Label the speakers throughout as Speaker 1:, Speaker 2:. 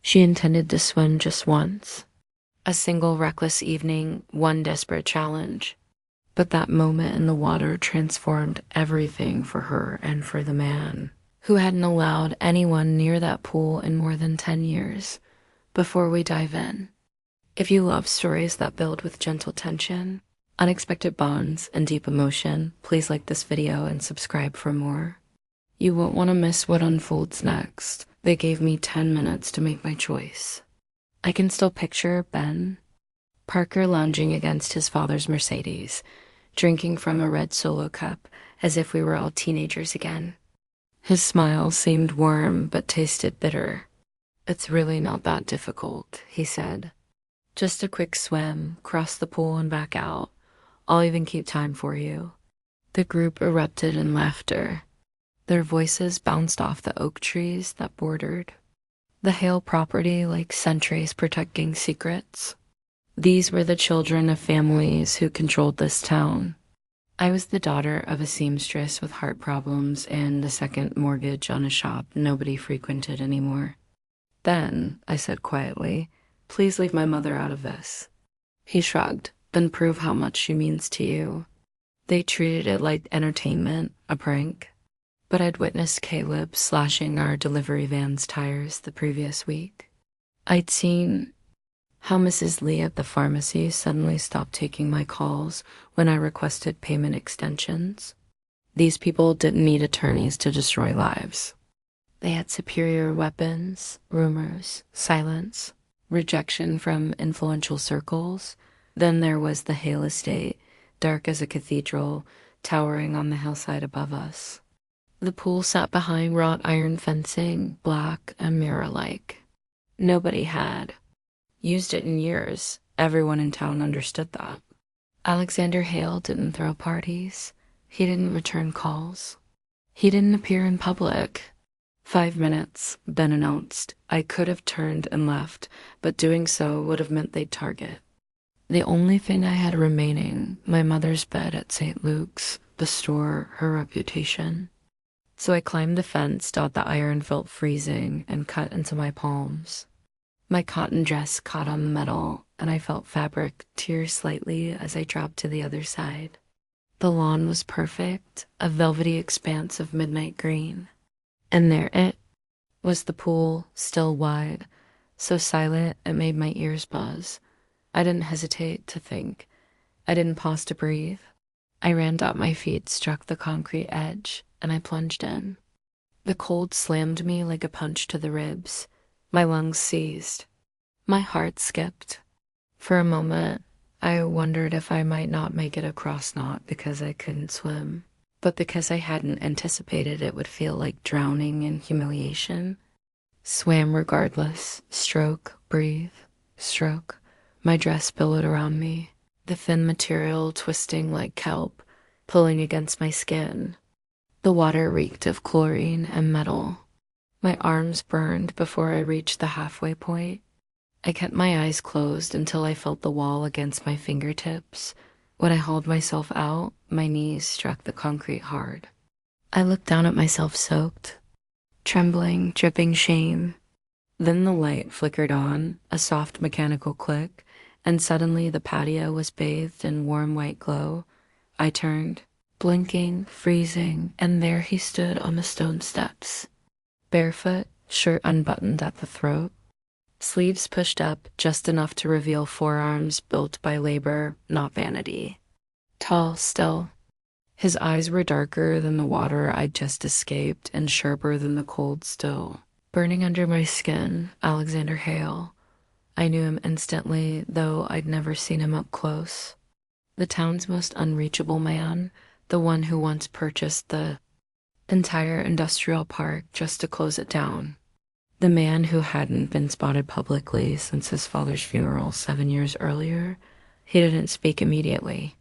Speaker 1: She intended to swim just once. A single reckless evening, one desperate challenge. But that moment in the water transformed everything for her and for the man, who hadn't allowed anyone near that pool in more than 10 years. Before we dive in, if you love stories that build with gentle tension, unexpected bonds, and deep emotion, please like this video and subscribe for more. You won't want to miss what unfolds next. They gave me 10 minutes to make my choice. I can still picture Ben Parker lounging against his father's Mercedes, drinking from a red Solo cup as if we were all teenagers again. His smile seemed warm but tasted bitter. "It's really not that difficult," he said. "Just a quick swim, cross the pool and back out. I'll even keep time for you." The group erupted in laughter. Their voices bounced off the oak trees that bordered the Hale property like sentries protecting secrets. These were the children of families who controlled this town. I was the daughter of a seamstress with heart problems and a second mortgage on a shop nobody frequented anymore. "Then," I said quietly, "please leave my mother out of this." He shrugged. "Then prove how much she means to you." They treated it like entertainment, a prank. But I'd witnessed Caleb slashing our delivery van's tires the previous week. I'd seen how Mrs. Lee at the pharmacy suddenly stopped taking my calls when I requested payment extensions. These people didn't need attorneys to destroy lives. They had superior weapons, rumors, silence, rejection from influential circles. Then there was the Hale estate, dark as a cathedral, towering on the hillside above us. The pool sat behind wrought iron fencing, black and mirror-like. Nobody had used it in years. Everyone in town understood that. Alexander Hale didn't throw parties. He didn't return calls. He didn't appear in public. 5 minutes, Ben announced. I could have turned and left, but doing so would have meant they'd target the only thing I had remaining, my mother's bed at St. Luke's, the store, her reputation. So I climbed the fence, thought the iron felt freezing, and cut into my palms. My cotton dress caught on the metal, and I felt fabric tear slightly as I dropped to the other side. The lawn was perfect, a velvety expanse of midnight green. And there it was, the pool, still wide, so silent it made my ears buzz. I didn't hesitate to think. I didn't pause to breathe. I ran up, my feet struck the concrete edge, and I plunged in. The cold slammed me like a punch to the ribs. My lungs seized. My heart skipped. For a moment, I wondered if I might not make it across, not because I couldn't swim, but because I hadn't anticipated it would feel like drowning in humiliation. Swam regardless. Stroke, breathe, stroke. My dress billowed around me, the thin material twisting like kelp, pulling against my skin. The water reeked of chlorine and metal. My arms burned before I reached the halfway point. I kept my eyes closed until I felt the wall against my fingertips. When I hauled myself out, my knees struck the concrete hard. I looked down at myself soaked, trembling, dripping shame. Then the light flickered on, a soft mechanical click, and suddenly the patio was bathed in warm white glow. I turned, blinking, freezing, and there he stood on the stone steps. Barefoot, shirt unbuttoned at the throat, sleeves pushed up just enough to reveal forearms built by labor, not vanity. Tall still. His eyes were darker than the water I'd just escaped and sharper than the cold still. Burning under my skin, Alexander Hale. I knew him instantly, though I'd never seen him up close. The town's most unreachable man, the one who once purchased the entire industrial park just to close it down. The man who hadn't been spotted publicly since his father's funeral 7 years earlier. He didn't speak immediately.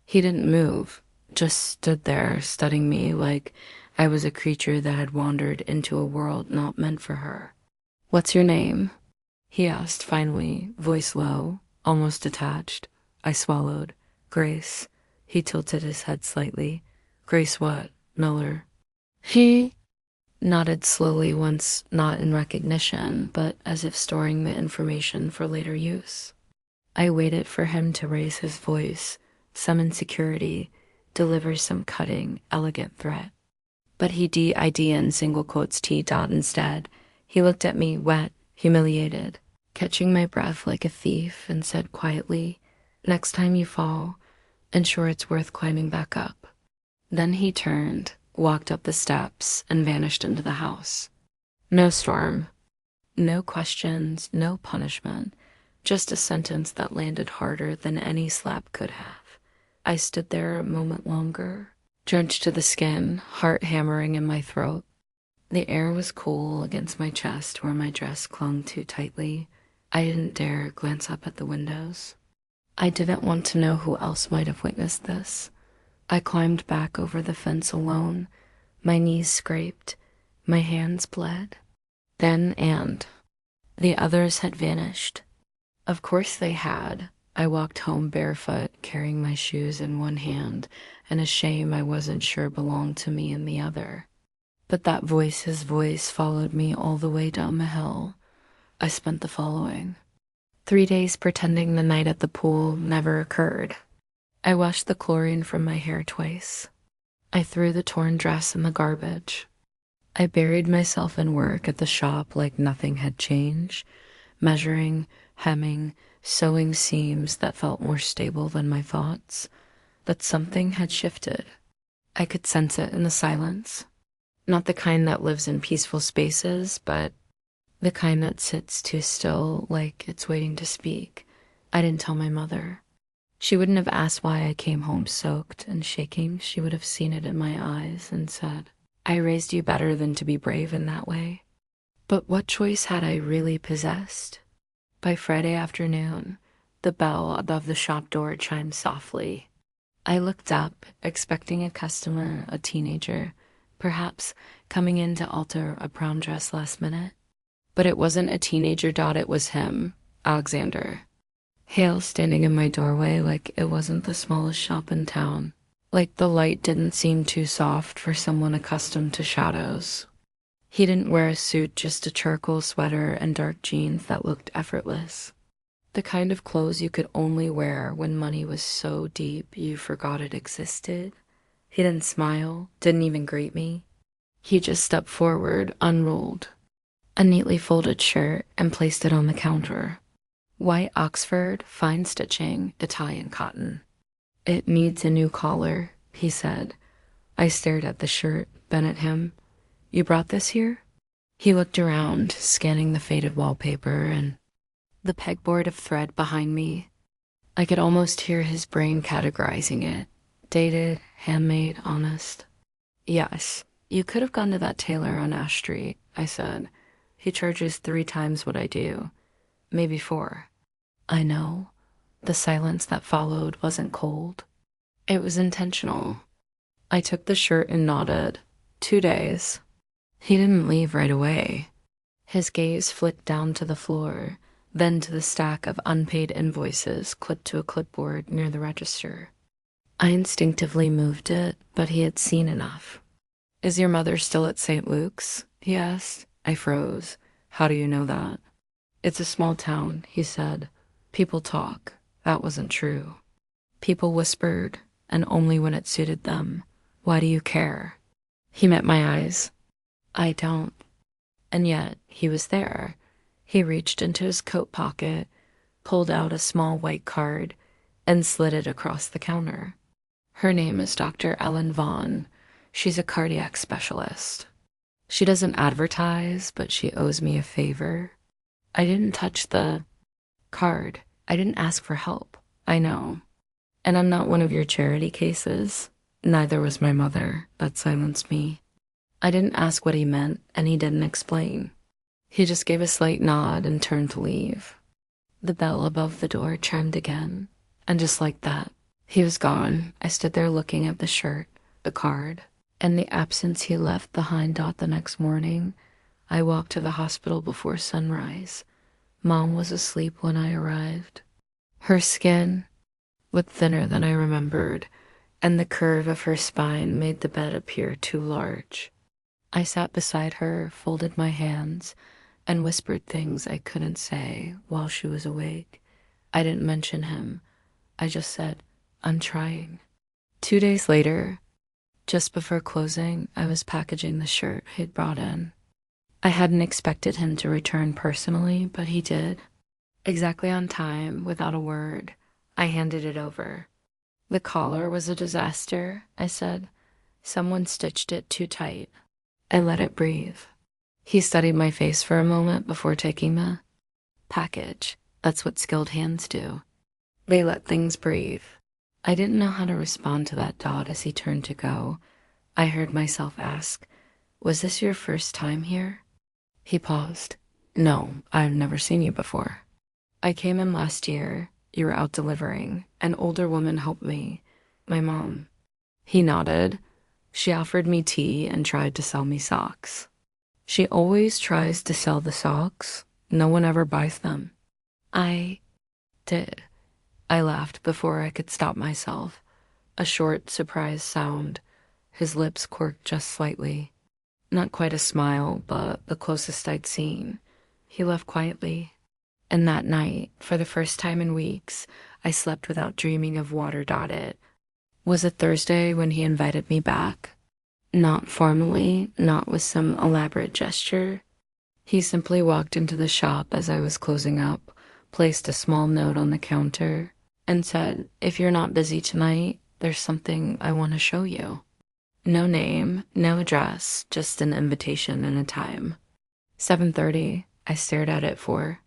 Speaker 1: He didn't move, just stood there studying me like I was a creature that had wandered into a world not meant for her. "What's your name?" he asked finally, voice low, almost detached. I swallowed. "Grace." He tilted his head slightly. "Grace what? Miller?" He Nodded slowly once, not in recognition, but as if storing the information for later use. I waited for him to raise his voice, summon security, deliver some cutting, elegant threat. But he D-I-D in single quotes T-dot instead. He looked at me, wet, humiliated, catching my breath like a thief, and said quietly, "Next time you fall, ensure it's worth climbing back up." Then he turned, walked up the steps, and vanished into the house. No storm, no questions, no punishment, just a sentence that landed harder than any slap could have. I stood there a moment longer, drenched to the skin, heart hammering in my throat. The air was cool against my chest where my dress clung too tightly. I didn't dare glance up at the windows. I didn't want to know who else might have witnessed this. I climbed back over the fence alone. My knees scraped, my hands bled. Then the others had vanished. Of course they had. I walked home barefoot, carrying my shoes in one hand, and a shame I wasn't sure belonged to me in the other. But that voice, his voice, followed me all the way down the hill. I spent the following 3 days pretending the night at the pool never occurred. I washed the chlorine from my hair twice. I threw the torn dress in the garbage. I buried myself in work at the shop like nothing had changed, measuring, hemming, sewing seams that felt more stable than my thoughts. But something had shifted. I could sense it in the silence. Not the kind that lives in peaceful spaces, but the kind that sits too still, like it's waiting to speak. I didn't tell my mother. She wouldn't have asked why I came home soaked and shaking. She would have seen it in my eyes and said, "I raised you better than to be brave in that way." But what choice had I really possessed? By Friday afternoon, the bell above the shop door chimed softly. I looked up, expecting a customer, a teenager, perhaps coming in to alter a brown dress last minute. But it wasn't a teenager, it was him, Alexander. Hale standing in my doorway like it wasn't the smallest shop in town. Like the light didn't seem too soft for someone accustomed to shadows. He didn't wear a suit, just a charcoal sweater and dark jeans that looked effortless. The kind of clothes you could only wear when money was so deep you forgot it existed. He didn't smile, didn't even greet me. He just stepped forward, unrolled a neatly folded shirt, and placed it on the counter. White Oxford, fine stitching, Italian cotton. "It needs a new collar," he said. I stared at the shirt, then at him. "You brought this here?" He looked around, scanning the faded wallpaper and the pegboard of thread behind me. I could almost hear his brain categorizing it. Dated, handmade, honest. "Yes, you could have gone to that tailor on Ash Street," I said. "He charges 3 times what I do. Maybe 4. I know. The silence that followed wasn't cold. It was intentional. I took the shirt and nodded. 2 days. He didn't leave right away. His gaze flicked down to the floor, then to the stack of unpaid invoices clipped to a clipboard near the register. I instinctively moved it, but he had seen enough. "Is your mother still at St. Luke's?" he asked. I froze. "How do you know that?" "It's a small town," he said. "People talk." That wasn't true. People whispered, and only when it suited them. "Why do you care?" He met my eyes. "I don't." And yet, he was there. He reached into his coat pocket, pulled out a small white card, and slid it across the counter. "Her name is Dr. Ellen Vaughn. She's a cardiac specialist. She doesn't advertise, but she owes me a favor." I didn't touch the card. I didn't ask for help. I know. And I'm not one of your charity cases. Neither was my mother. That silenced me. I didn't ask what he meant, and he didn't explain. He just gave a slight nod and turned to leave. The bell above the door chimed again, and just like that, he was gone. I stood there looking at the shirt, the card, and the absence he left behind. The next morning, I walked to the hospital before sunrise. Mom was asleep when I arrived. Her skin was thinner than I remembered, and the curve of her spine made the bed appear too large. I sat beside her, folded my hands, and whispered things I couldn't say while she was awake. I didn't mention him. I just said, I'm trying. 2 days later, just before closing, I was packaging the shirt he'd brought in. I hadn't expected him to return personally, but he did. Exactly on time, without a word, I handed it over. The collar was a disaster, I said. Someone stitched it too tight. I let it breathe. He studied my face for a moment before taking the package. That's what skilled hands do. They let things breathe. I didn't know how to respond to that thought as he turned to go. I heard myself ask, was this your first time here? He paused. No, I've never seen you before. I came in last year. You were out delivering. An older woman helped me. My mom. He nodded. She offered me tea and tried to sell me socks. She always tries to sell the socks. No one ever buys them. I did. I laughed before I could stop myself. A short, surprised sound. His lips quirked just slightly. Not quite a smile, but the closest I'd seen. He left quietly. And that night, for the first time in weeks, I slept without dreaming of water dotted. Was it Thursday when he invited me back? Not formally, not with some elaborate gesture. He simply walked into the shop as I was closing up, placed a small note on the counter, and said, if you're not busy tonight, there's something I want to show you. No name, no address, just an invitation and a time. 7:30, I stared at it for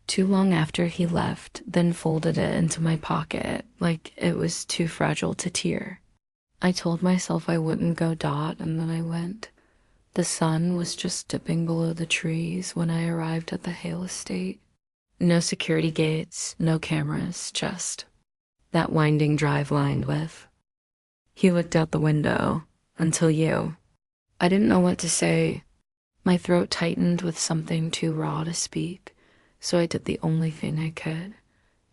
Speaker 1: too long after he left, then folded it into my pocket like it was too fragile to tear. I told myself I wouldn't go and then I went. The sun was just dipping below the trees when I arrived at the Hale estate. No security gates, no cameras, just that winding drive lined with. He looked out the window. Until you. I didn't know what to say. My throat tightened with something too raw to speak, so I did the only thing I could.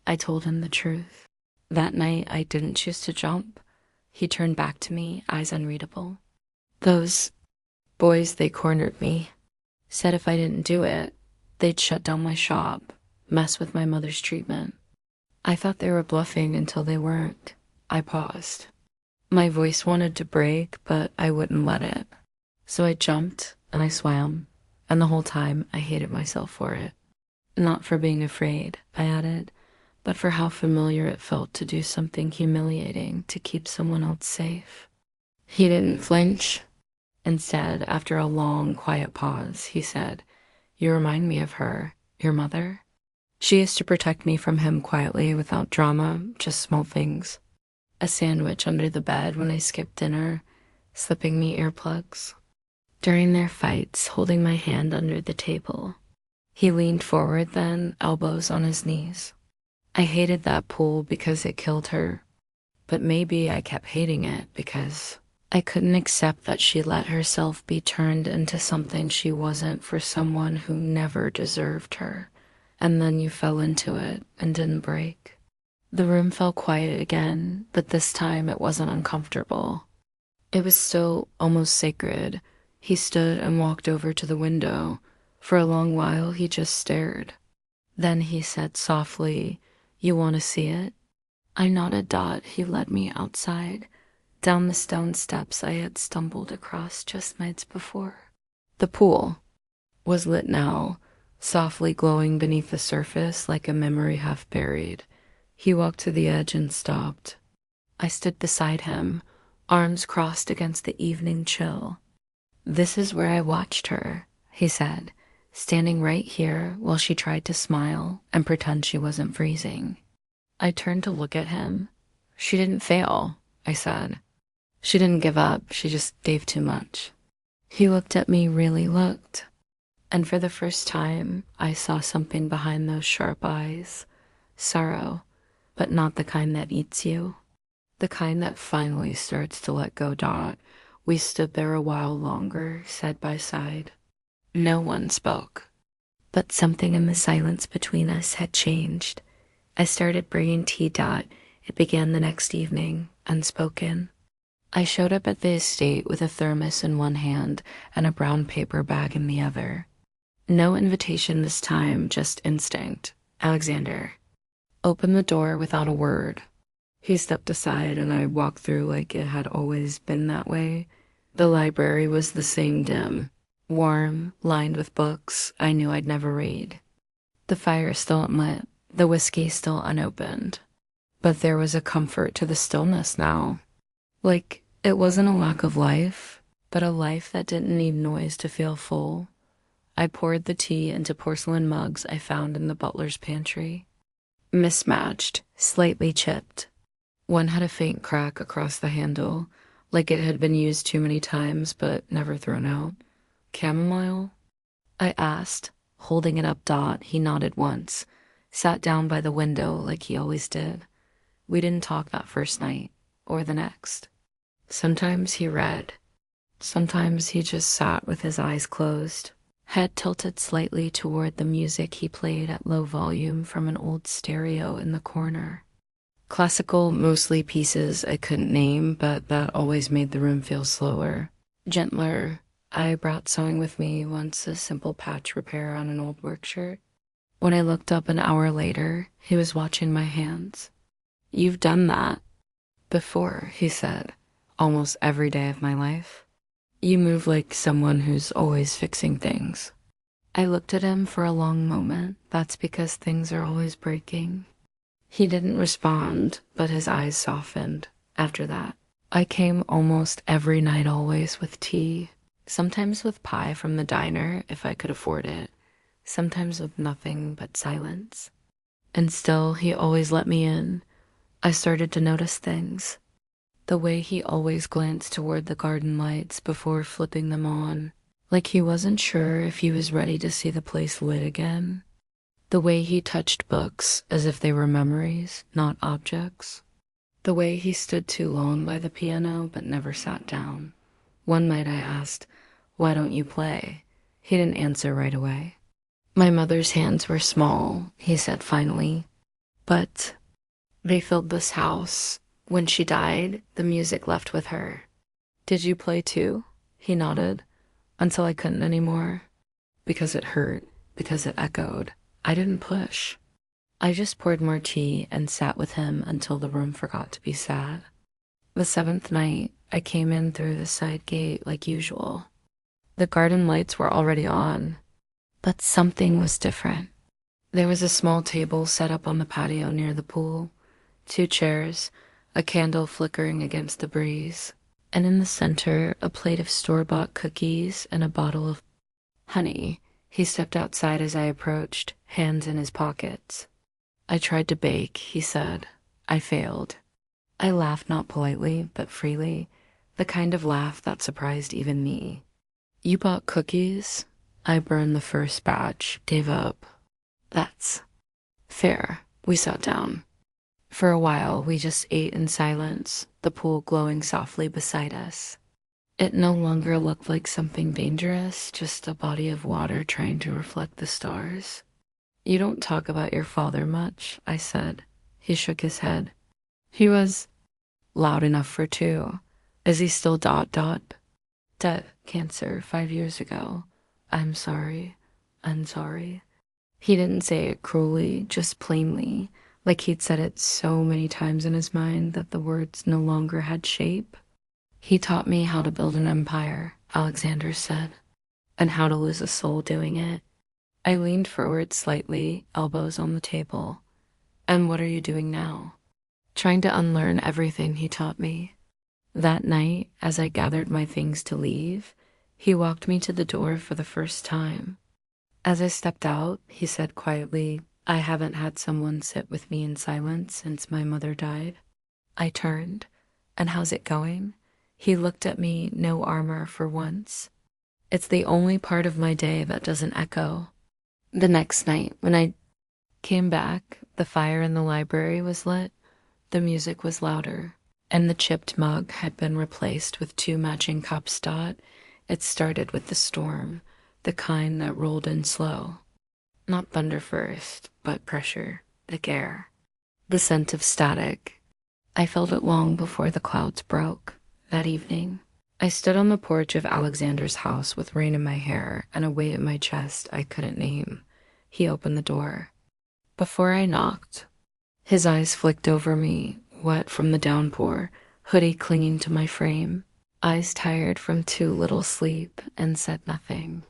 Speaker 1: I told him the truth. That night, I didn't choose to jump. He turned back to me, eyes unreadable. Those boys, they cornered me. Said if I didn't do it, they'd shut down my shop, mess with my mother's treatment. I thought they were bluffing until they weren't. I paused. My voice wanted to break, but I wouldn't let it. So I jumped and I swam, and the whole time I hated myself for it. Not for being afraid, I added, but for how familiar it felt to do something humiliating to keep someone else safe. He didn't flinch. Instead, after a long, quiet pause, he said, you remind me of her, your mother. She used to protect me from him quietly without drama, just small things. A sandwich under the bed when I skipped dinner, slipping me earplugs. During their fights, holding my hand under the table. He leaned forward then, elbows on his knees. I hated that pull because it killed her, but maybe I kept hating it because I couldn't accept that she let herself be turned into something she wasn't for someone who never deserved her. And then you fell into it and didn't break. The room fell quiet again, but this time it wasn't uncomfortable. It was still almost sacred. He stood and walked over to the window. For a long while, he just stared. Then he said softly, you want to see it? I nodded. He led me outside, down the stone steps I had stumbled across just nights before. The pool was lit now, softly glowing beneath the surface like a memory half buried. He walked to the edge and stopped. I stood beside him, arms crossed against the evening chill. This is where I watched her, he said, standing right here while she tried to smile and pretend she wasn't freezing. I turned to look at him. She didn't fail, I said. She didn't give up, she just gave too much. He looked at me, really looked. And for the first time, I saw something behind those sharp eyes. Sorrow. But not the kind that eats you. The kind that finally starts to let go. We stood there a while longer, side by side. No one spoke. But something in the silence between us had changed. I started bringing tea. It began the next evening, unspoken. I showed up at the estate with a thermos in one hand and a brown paper bag in the other. No invitation this time, just instinct. Alexander. Opened the door without a word. He stepped aside and I walked through like it had always been that way. The library was the same dim, warm, lined with books I knew I'd never read. The fire still unlit, the whiskey still unopened. But there was a comfort to the stillness now. Like, it wasn't a lack of life, but a life that didn't need noise to feel full. I poured the tea into porcelain mugs I found in the butler's pantry. Mismatched, slightly chipped. One had a faint crack across the handle, like it had been used too many times but never thrown out. Chamomile? I asked, holding it up. He nodded once, sat down by the window like he always did. We didn't talk that first night, or the next. Sometimes he read. Sometimes he just sat with his eyes closed, head tilted slightly toward the music he played at low volume from an old stereo in the corner. Classical, mostly pieces I couldn't name, but that always made the room feel slower, gentler. I brought sewing with me once, a simple patch repair on an old work shirt. When I looked up an hour later, he was watching my hands. "You've done that before," he said, "almost every day of my life. You move like someone who's always fixing things." I looked at him for a long moment. That's because things are always breaking. He didn't respond, but his eyes softened. After that, I came almost every night, always with tea, sometimes with pie from the diner if I could afford it, sometimes with nothing but silence. And still, he always let me in. I started to notice things. The way he always glanced toward the garden lights before flipping them on, like he wasn't sure if he was ready to see the place lit again. The way he touched books as if they were memories, not objects. The way he stood too long by the piano but never sat down. One night I asked, "Why don't you play?" He didn't answer right away. "My mother's hands were small," he said finally, "but they filled this house. When she died, the music left with her." "Did you play too?" He nodded, until I couldn't anymore. Because it hurt, because it echoed. I didn't push. I just poured more tea and sat with him until the room forgot to be sad. The 7th night, I came in through the side gate like usual. The garden lights were already on, but something was different. There was a small table set up on the patio near the pool, 2 chairs, a candle flickering against the breeze, and in the center, a plate of store-bought cookies and a bottle of honey. He stepped outside as I approached, hands in his pockets. "I tried to bake," he said. "I failed." I laughed, not politely, but freely, the kind of laugh that surprised even me. "You bought cookies?" "I burned the first batch, gave up." "That's fair." We sat down. For a while, we just ate in silence, the pool glowing softly beside us. It no longer looked like something dangerous, just a body of water trying to reflect the stars. "You don't talk about your father much," I said. He shook his head. "He was loud enough for 2. Is he still ... Dead, cancer, 5 years ago. I'm sorry. I'm sorry." He didn't say it cruelly, just plainly, like he'd said it so many times in his mind that the words no longer had shape. "He taught me how to build an empire," Alexander said, "and how to lose a soul doing it." I leaned forward slightly, elbows on the table. "And what are you doing now?" "Trying to unlearn everything he taught me." That night, as I gathered my things to leave, he walked me to the door for the first time. As I stepped out, he said quietly, "I haven't had someone sit with me in silence since my mother died." I turned. "And how's it going?" He looked at me, no armor for once. "It's the only part of my day that doesn't echo." The next night, when I came back, the fire in the library was lit, the music was louder, and the chipped mug had been replaced with 2 matching cups. It started with the storm, the kind that rolled in slow. Not thunder first, but pressure, thick air, the scent of static. I felt it long before the clouds broke. That evening, I stood on the porch of Alexander's house with rain in my hair and a weight in my chest I couldn't name. He opened the door. Before I knocked, his eyes flicked over me, wet from the downpour, hoodie clinging to my frame, eyes tired from too little sleep, and said nothing.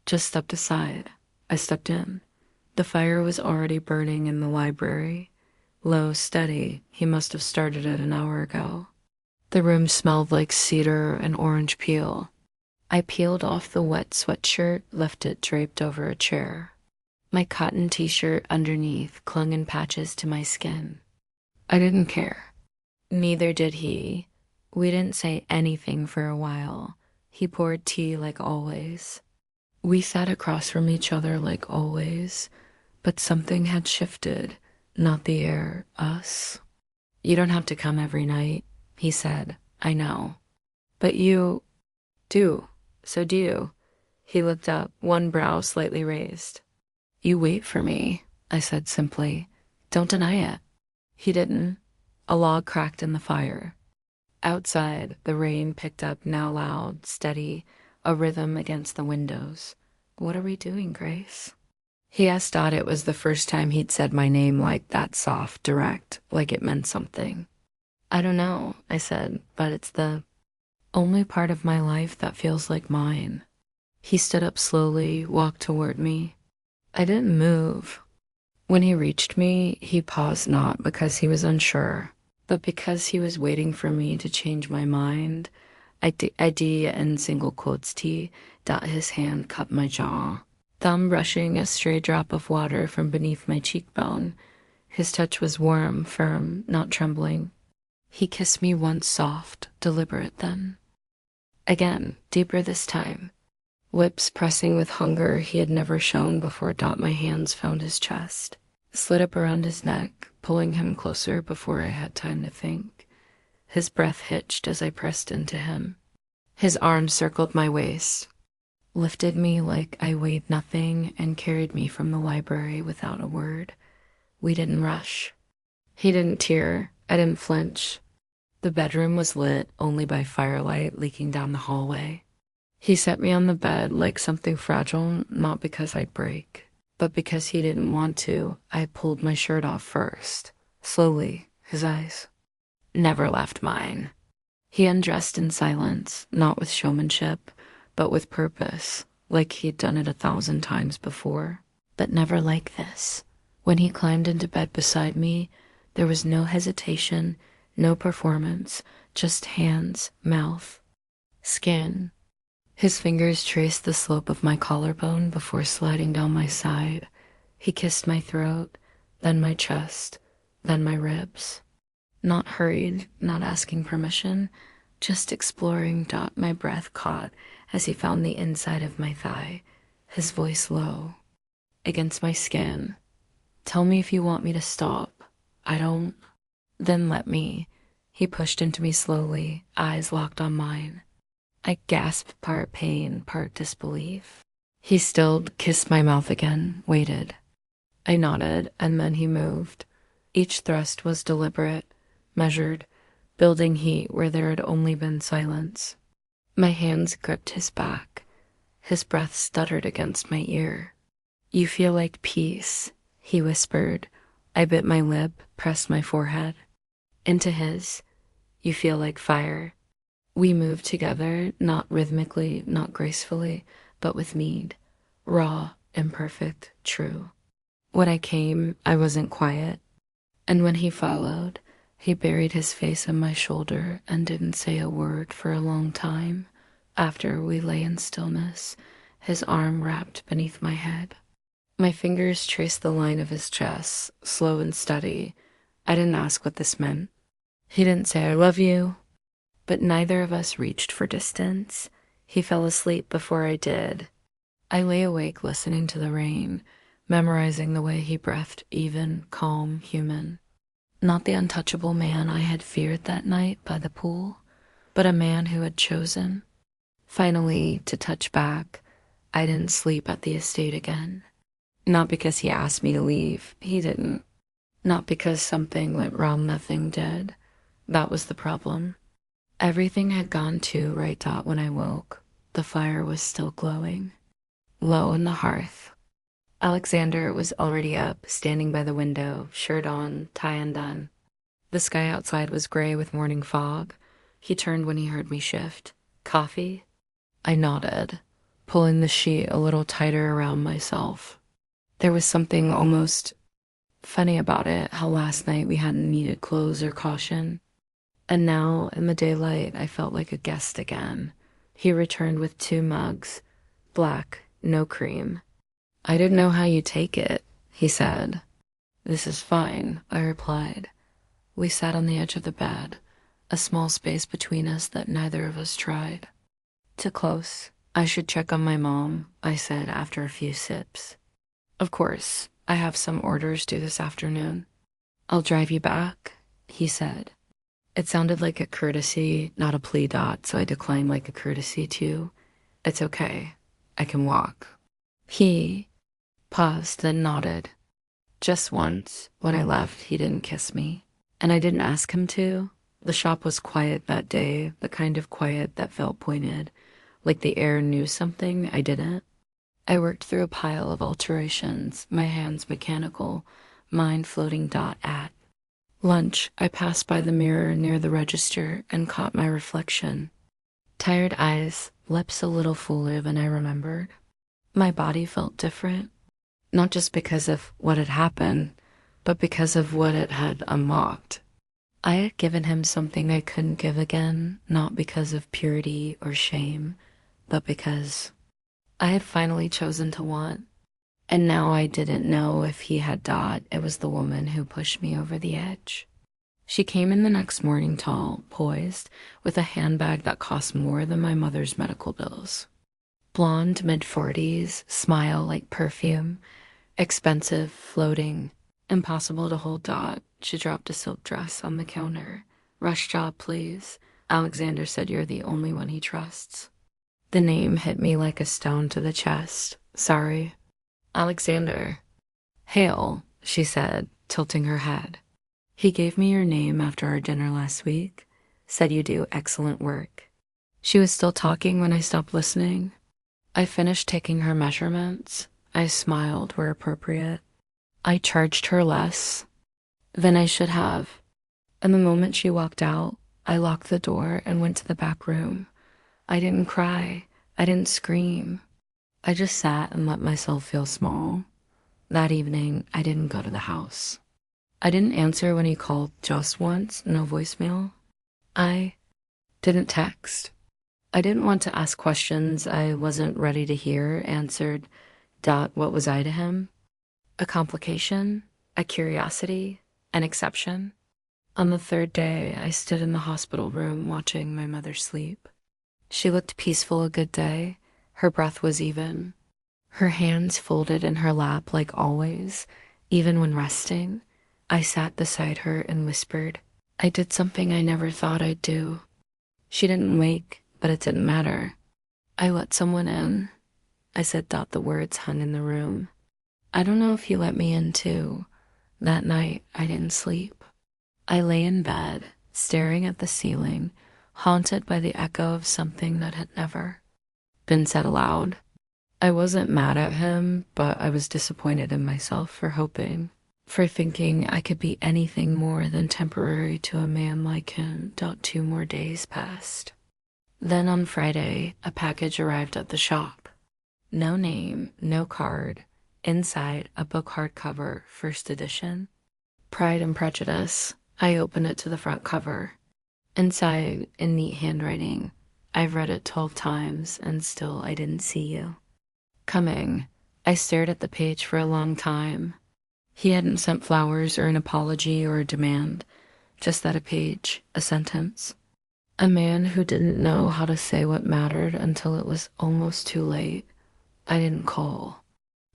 Speaker 1: Just stepped aside. I stepped in. The fire was already burning in the library. Low, steady, he must have started it an hour ago. The room smelled like cedar and orange peel. I peeled off the wet sweatshirt, left it draped over a chair. My cotton t-shirt underneath clung in patches to my skin. I didn't care. Neither did he. We didn't say anything for a while. He poured tea like always. We sat across from each other like always, but something had shifted, not the air, us. You don't have to come every night, he said. I know. But you do. So do you. He looked up, one brow slightly raised. You wait for me, I said simply. Don't deny it. He didn't. A log cracked in the fire. Outside, the rain picked up, now loud, steady, a rhythm against the windows. What are we doing, Grace? He asked Dot. It was the first time he'd said my name like that, soft, direct, like it meant something. I don't know, I said, but it's the only part of my life that feels like mine. He stood up slowly, walked toward me. I didn't move. When he reached me, he paused not because he was unsure, but because he was waiting for me to change my mind. ID and single quotes T. His hand cupped my jaw, thumb brushing a stray drop of water from beneath my cheekbone. His touch was warm, firm, not trembling. He kissed me once, soft, deliberate then. Again, deeper this time. Lips pressing with hunger he had never shown before. My hands found his chest, slid up around his neck, pulling him closer before I had time to think. His breath hitched as I pressed into him. His arms circled my waist, lifted me like I weighed nothing, and carried me from the library without a word. We didn't rush. He didn't tear. I didn't flinch. The bedroom was lit only by firelight leaking down the hallway. He set me on the bed like something fragile, not because I'd break, but because he didn't want to. I pulled my shirt off first, slowly, his eyes never left mine. He undressed in silence, not with showmanship, but with purpose, like he'd done it 1,000 times before, but never like this. When he climbed into bed beside me, there was no hesitation, no performance, just hands, mouth, skin. His fingers traced the slope of my collarbone before sliding down my side. He kissed my throat, then my chest, then my ribs. Not hurried, not asking permission, just exploring. My breath caught as he found the inside of my thigh, his voice low, against my skin. Tell me if you want me to stop. I don't. Then let me. He pushed into me slowly, eyes locked on mine. I gasped, part pain, part disbelief. He stilled, kissed my mouth again, waited. I nodded, and then he moved. Each thrust was deliberate, measured, building heat where there had only been silence. My hands gripped his back. His breath stuttered against my ear. You feel like peace, he whispered. I bit my lip, pressed my forehead into his. You feel like fire. We moved together, not rhythmically, not gracefully, but with need. Raw, imperfect, true. When I came, I wasn't quiet. And when he followed, he buried his face on my shoulder and didn't say a word for a long time. After we lay in stillness, his arm wrapped beneath my head. My fingers traced the line of his chest, slow and steady. I didn't ask what this meant. He didn't say I love you, but neither of us reached for distance. He fell asleep before I did. I lay awake listening to the rain, memorizing the way he breathed, even, calm, human. Not the untouchable man I had feared that night by the pool, but a man who had chosen. Finally, to touch back, I didn't sleep at the estate again. Not because he asked me to leave, he didn't. Not because something went wrong, nothing did. That was the problem. Everything had gone to right dot when I woke. The fire was still glowing, low on the hearth. Alexander was already up, standing by the window, shirt on, tie undone. The sky outside was gray with morning fog. He turned when he heard me shift. Coffee? I nodded, pulling the sheet a little tighter around myself. There was something almost funny about it, how last night we hadn't needed clothes or caution. And now, in the daylight, I felt like a guest again. He returned with 2 mugs, black, no cream. I didn't know how you take it, he said. This is fine, I replied. We sat on the edge of the bed, a small space between us that neither of us tried. Too close. I should check on my mom, I said after a few sips. Of course, I have some orders due this afternoon. I'll drive you back, he said. It sounded like a courtesy, not a plea dot, so I declined like a courtesy too. It's okay. I can walk. He paused, then nodded. Just once, when I left, he didn't kiss me. And I didn't ask him to. The shop was quiet that day, the kind of quiet that felt pointed, like the air knew something I didn't. I worked through a pile of alterations, my hands mechanical, mind floating dot at. Lunch, I passed by the mirror near the register and caught my reflection. Tired eyes, lips a little fuller than I remembered. My body felt different, not just because of what had happened, but because of what it had unlocked. I had given him something I couldn't give again, not because of purity or shame, but because I had finally chosen to want. And now I didn't know if he had dot. It was the woman who pushed me over the edge. She came in the next morning tall, poised, with a handbag that cost more than my mother's medical bills. Blonde, mid-40s, smile like perfume, expensive, floating, impossible to hold dot. She dropped a silk dress on the counter. Rush job, please. Alexander said you're the only one he trusts. The name hit me like a stone to the chest. Sorry. Alexander. Hail, she said, tilting her head. He gave me your name after our dinner last week. Said you do excellent work. She was still talking when I stopped listening. I finished taking her measurements. I smiled where appropriate. I charged her less than I should have. And the moment she walked out, I locked the door and went to the back room. I didn't cry. I didn't scream. I just sat and let myself feel small. That evening, I didn't go to the house. I didn't answer when he called just once, no voicemail. I didn't text. I didn't want to ask questions I wasn't ready to hear answered. What was I to him? A complication, a curiosity, an exception. On the 3rd day, I stood in the hospital room watching my mother sleep. She looked peaceful a good day. Her breath was even. Her hands folded in her lap like always, even when resting. I sat beside her and whispered, I did something I never thought I'd do. She didn't wake, but it didn't matter. I let someone in. I said the words hung in the room. I don't know if he let me in too. That night, I didn't sleep. I lay in bed, staring at the ceiling, haunted by the echo of something that had never been said aloud. I wasn't mad at him, but I was disappointed in myself for hoping, for thinking I could be anything more than temporary to a man like him. 2 more days passed. Then on Friday, a package arrived at the shop. No name, no card. Inside, a book hardcover, 1st edition. Pride and Prejudice. I opened it to the front cover. Inside, in neat handwriting, I've read it 12 times, and still I didn't see you. Coming. I stared at the page for a long time. He hadn't sent flowers or an apology or a demand, just that a page, a sentence. A man who didn't know how to say what mattered until it was almost too late. I didn't call,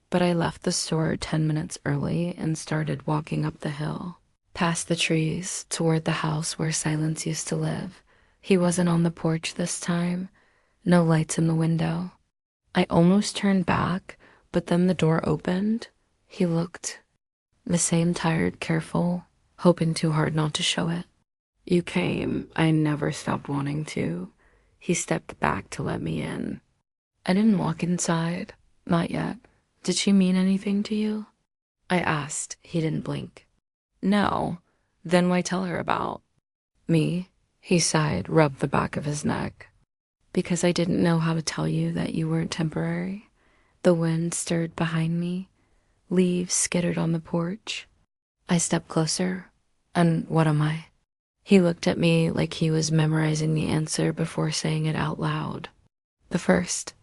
Speaker 1: but I left the store 10 minutes early and started walking up the hill, past the trees, toward the house where Silence used to live. He wasn't on the porch this time. No lights in the window. I almost turned back, but then the door opened. He looked the same, tired, careful, hoping too hard not to show it. You came. I never stopped wanting to. He stepped back to let me in. I didn't walk inside. Not yet. Did she mean anything to you? I asked. He didn't blink. No. Then why tell her about me? He sighed, rubbed the back of his neck. Because I didn't know how to tell you that you weren't temporary. The wind stirred behind me. Leaves skittered on the porch. I stepped closer. And what am I? He looked at me like he was memorizing the answer before saying it out loud. The first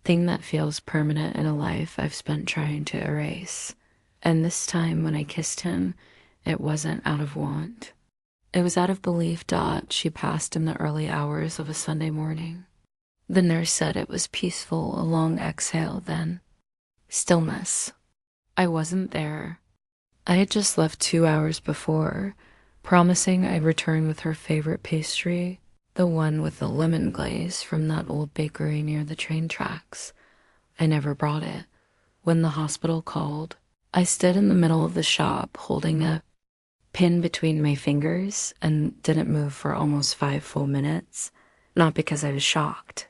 Speaker 1: thing that feels permanent in a life I've spent trying to erase. And this time when I kissed him, it wasn't out of want. It was out of belief. She passed in the early hours of a Sunday morning. The nurse said it was peaceful, a long exhale, then stillness. I wasn't there. I had just left 2 hours before, promising I'd return with her favorite pastry, the one with the lemon glaze from that old bakery near the train tracks. I never brought it. When the hospital called, I stood in the middle of the shop holding a pin between my fingers and didn't move for almost 5 full minutes, not because I was shocked,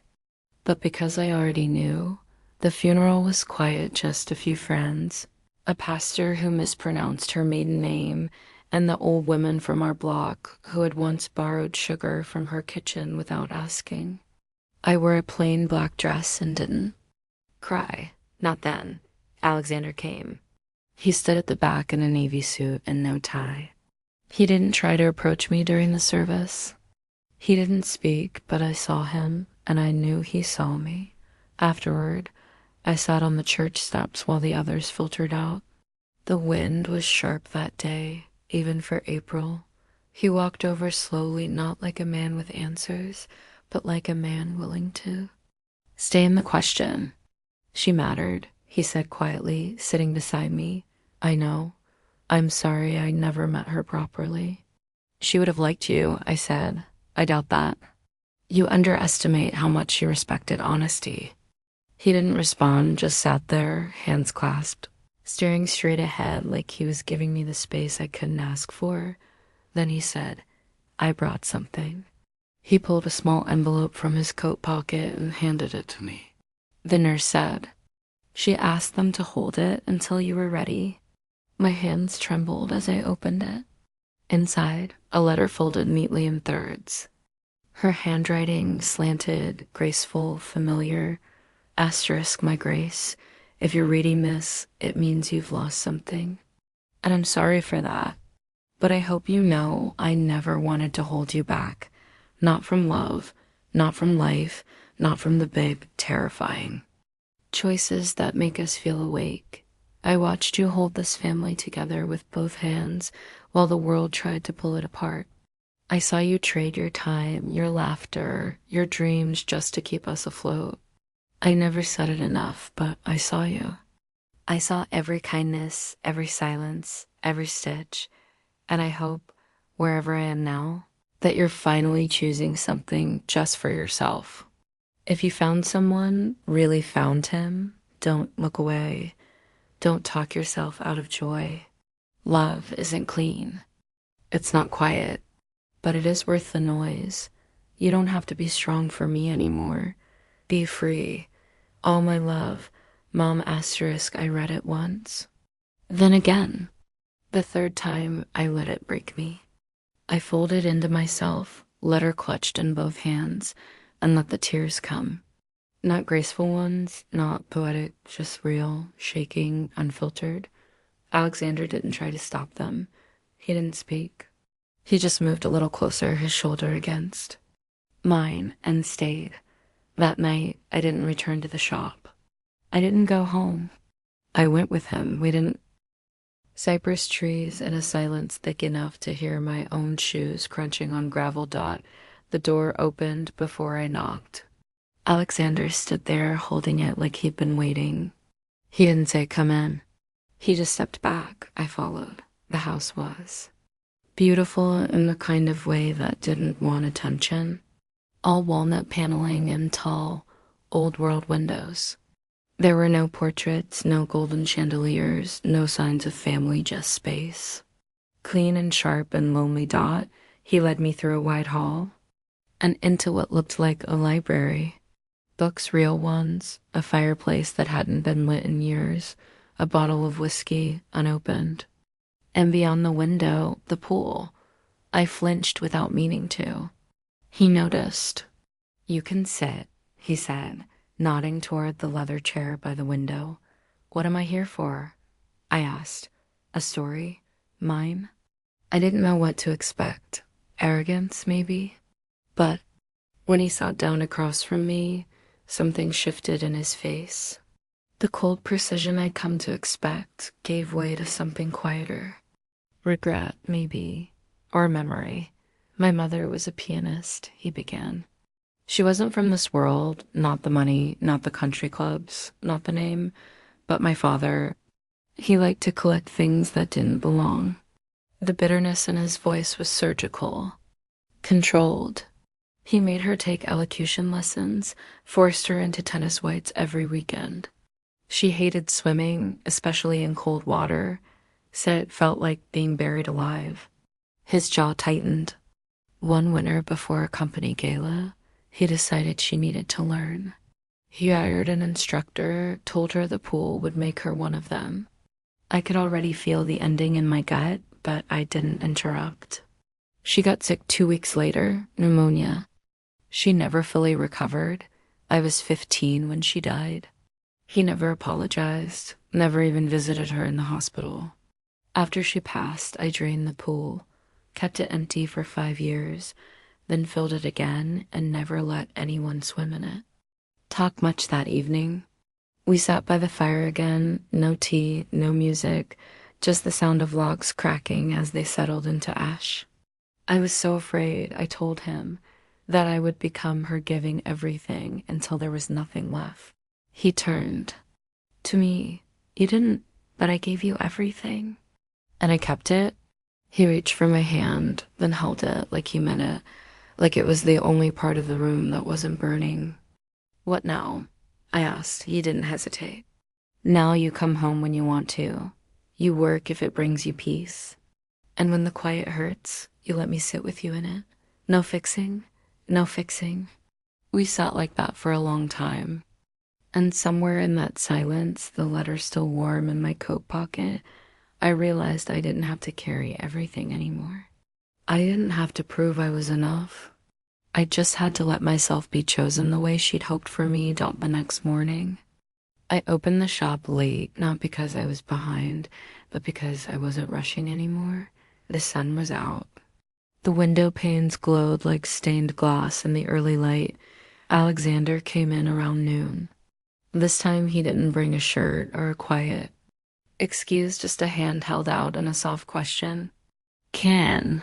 Speaker 1: but because I already knew. The funeral was quiet, just a few friends, a pastor who mispronounced her maiden name, and the old women from our block who had once borrowed sugar from her kitchen without asking. I wore a plain black dress and didn't cry. Not then. Alexander came. He stood at the back in a navy suit and no tie. He didn't try to approach me during the service. He didn't speak, but I saw him, and I knew he saw me. Afterward, I sat on the church steps while the others filtered out. The wind was sharp that day, even for April. He walked over slowly, not like a man with answers, but like a man willing to stay in the question. She mattered, he said quietly, sitting beside me. I know. I'm sorry I never met her properly. She would have liked you, I said. I doubt that. You underestimate how much she respected honesty. He didn't respond, just sat there, hands clasped, staring straight ahead like he was giving me the space I couldn't ask for. Then he said, I brought something. He pulled a small envelope from his coat pocket and handed it to me. The nurse said, she asked them to hold it until you were ready. My hands trembled as I opened it. Inside, a letter folded neatly in thirds. Her handwriting slanted, graceful, familiar. Asterisk my grace. If you're reading this, it means you've lost something. And I'm sorry for that. But I hope you know I never wanted to hold you back. Not from love, not from life, not from the big, terrifying choices that make us feel awake. I watched you hold this family together with both hands while the world tried to pull it apart. I saw you trade your time, your laughter, your dreams just to keep us afloat. I never said it enough, but I saw you. I saw every kindness, every silence, every stitch, and I hope, wherever I am now, that you're finally choosing something just for yourself. If you found someone, really found him, don't look away. Don't talk yourself out of joy. Love isn't clean. It's not quiet, but it is worth the noise. You don't have to be strong for me anymore. Be free. All my love. Mom asterisk, I read it once. Then again. The third time, I let it break me. I folded into myself, letter clutched in both hands, and let the tears come. Not graceful ones, not poetic, just real, shaking, unfiltered. Alexander didn't try to stop them. He didn't speak. He just moved a little closer, his shoulder against mine, and stayed. That night, I didn't return to the shop. I didn't go home. I went with him. We didn't. Cypress trees and a silence thick enough to hear my own shoes crunching on gravel. The door opened before I knocked. Alexander stood there holding it like he'd been waiting. He didn't say, come in. He just stepped back. I followed. The house was beautiful in the kind of way that didn't want attention. All walnut paneling and tall, old-world windows. There were no portraits, no golden chandeliers, no signs of family, just space. Clean and sharp and lonely. He led me through a wide hall and into what looked like a library. Books, real ones, a fireplace that hadn't been lit in years, a bottle of whiskey unopened. And beyond the window, the pool. I flinched without meaning to. He noticed. "You can sit," he said, nodding toward the leather chair by the window. "What am I here for?" I asked. "A story? Mine?" I didn't know what to expect. Arrogance, maybe? But when he sat down across from me, something shifted in his face. The cold precision I'd come to expect gave way to something quieter. Regret, maybe, or memory. "My mother was a pianist," he began. "She wasn't from this world, not the money, not the country clubs, not the name, but my father, he liked to collect things that didn't belong." The bitterness in his voice was surgical, controlled. He made her take elocution lessons, forced her into tennis whites every weekend. She hated swimming, especially in cold water, said it felt like being buried alive. His jaw tightened. One winter before a company gala, he decided she needed to learn. He hired an instructor, told her the pool would make her one of them. I could already feel the ending in my gut, but I didn't interrupt. She got sick 2 weeks later, pneumonia. She never fully recovered. I was 15 when she died. He never apologized, never even visited her in the hospital. After she passed, I drained the pool, kept it empty for 5 years, then filled it again and never let anyone swim in it. Talk much that evening. We sat by the fire again, no tea, no music, just the sound of logs cracking as they settled into ash. I was so afraid, I told him, that I would become her giving everything until there was nothing left. He turned to me. "You didn't, but I gave you everything." And I kept it. He reached for my hand, then held it like he meant it, like it was the only part of the room that wasn't burning. "What now?" I asked. He didn't hesitate. "Now you come home when you want to. You work if it brings you peace. And when the quiet hurts, you let me sit with you in it. No fixing, no fixing." We sat like that for a long time. And somewhere in that silence, the letter still warm in my coat pocket, I realized I didn't have to carry everything anymore. I didn't have to prove I was enough. I just had to let myself be chosen the way she'd hoped for me the next morning. I opened the shop late, not because I was behind, but because I wasn't rushing anymore. The sun was out. The window panes glowed like stained glass in the early light. Alexander came in around noon. This time he didn't bring a shirt or a quiet excuse, just a hand held out and a soft question. "Can